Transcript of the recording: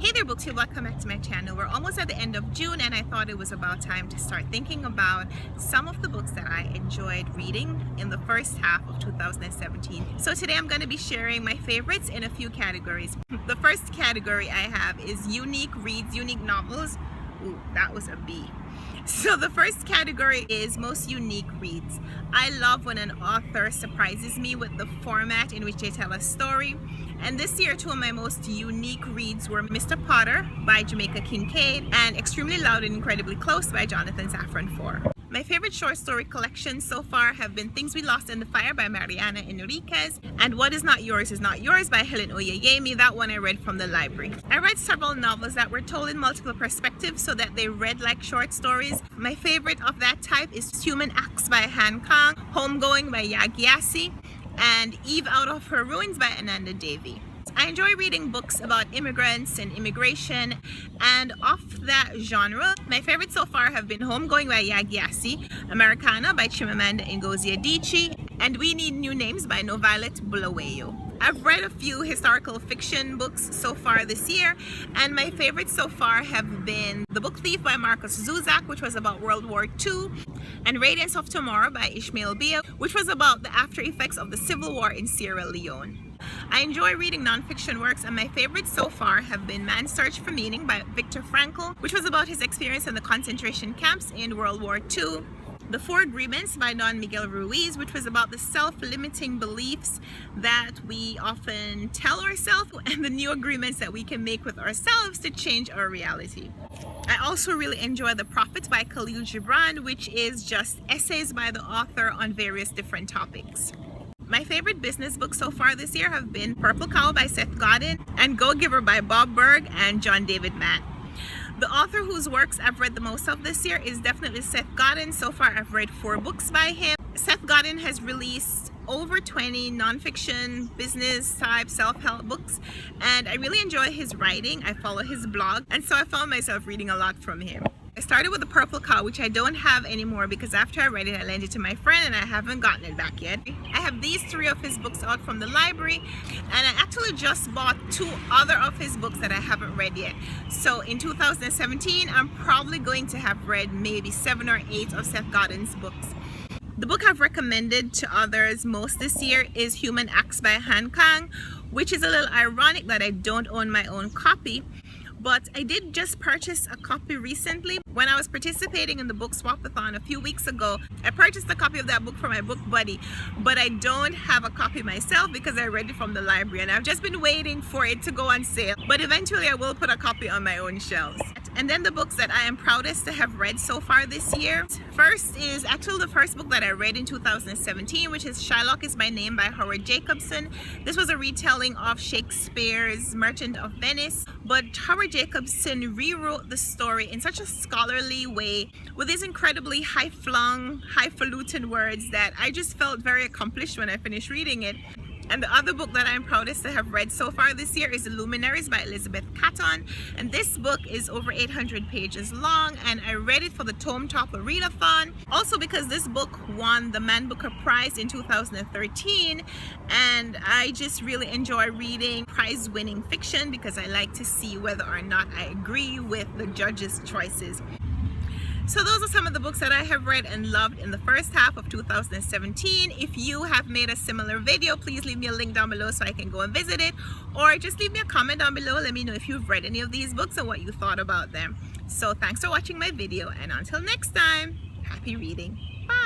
Hey there booktube, welcome back to my channel. We're almost at the end of June and I thought it was about time to start thinking about some of the books that I enjoyed reading in the first half of 2017. So today I'm going to be sharing my favorites in a few categories. The first category I have is unique reads, unique novels. Ooh, that was a B. So the first category is most unique reads. I love when an author surprises me with the format in which they tell a story. And this year, two of my most unique reads were Mr. Potter by Jamaica Kincaid and Extremely Loud and Incredibly Close by Jonathan Safran Foer. My favorite short story collections so far have been Things We Lost in the Fire by Mariana Enriquez and What Is Not Yours Is Not Yours by Helen Oyeyemi. That one I read from the library. I read several novels that were told in multiple perspectives so that they read like short stories. My favorite of that type is Human Acts by Han Kang, Homegoing by Yagyasi, and Eve Out of Her Ruins by Ananda Devi. I enjoy reading books about immigrants and immigration, and of that genre, my favorites so far have been Homegoing by Yagyasi, Americana by Chimamanda Ngozi Adichie, and We Need New Names by Novalet Bulawayo. I've read a few historical fiction books so far this year, and my favorites so far have been The Book Thief by Marcus Zuzak, which was about World War II, and Radiance of Tomorrow by Ishmael Bia, which was about the after effects of the civil war in Sierra Leone. I enjoy reading nonfiction works, and my favorites so far have been Man's Search for Meaning by Viktor Frankl, which was about his experience in the concentration camps in World War II, The Four Agreements by Don Miguel Ruiz, which was about the self-limiting beliefs that we often tell ourselves and the new agreements that we can make with ourselves to change our reality. I also really enjoy The Prophet by Khalil Gibran, which is just essays by the author on various different topics. My favorite business books so far this year have been Purple Cow by Seth Godin and Go Giver by Bob Berg and John David Mann. The author whose works I've read the most of this year is definitely Seth Godin. So far I've read 4 books by him. Seth Godin has released over 20 nonfiction, business type, self-help books, and I really enjoy his writing. I follow his blog, and so I found myself reading a lot from him. I started with The Purple Cow, which I don't have anymore because after I read it, I lent it to my friend and I haven't gotten it back yet. I have these 3 of his books out from the library, and I actually just bought 2 other of his books that I haven't read yet. So in 2017, I'm probably going to have read maybe 7 or 8 of Seth Godin's books. The book I've recommended to others most this year is Human Acts by Han Kang, which is a little ironic that I don't own my own copy. But I did just purchase a copy recently. When I was participating in the book swap-a-thon a few weeks ago, I purchased a copy of that book for my book buddy, but I don't have a copy myself because I read it from the library and I've just been waiting for it to go on sale. But eventually I will put a copy on my own shelves. And then the books that I am proudest to have read so far this year. First is actually the first book that I read in 2017, which is Shylock is My Name by Howard Jacobson. This was a retelling of Shakespeare's Merchant of Venice, but Howard Jacobson rewrote the story in such a scholarly way with these incredibly high-flung, highfalutin words that I just felt very accomplished when I finished reading it. And the other book that I'm proudest to have read so far this year is Luminaries by Elizabeth Catton. And this book is over 800 pages long, and I read it for the Tome Topper Readathon. Also because this book won the Man Booker Prize in 2013, and I just really enjoy reading prize-winning fiction because I like to see whether or not I agree with the judges' choices. So those are some of the books that I have read and loved in the first half of 2017. If you have made a similar video, please leave me a link down below so I can go and visit it. Or just leave me a comment down below. Let me know if you've read any of these books and what you thought about them. So thanks for watching my video, and until next time, happy reading. Bye!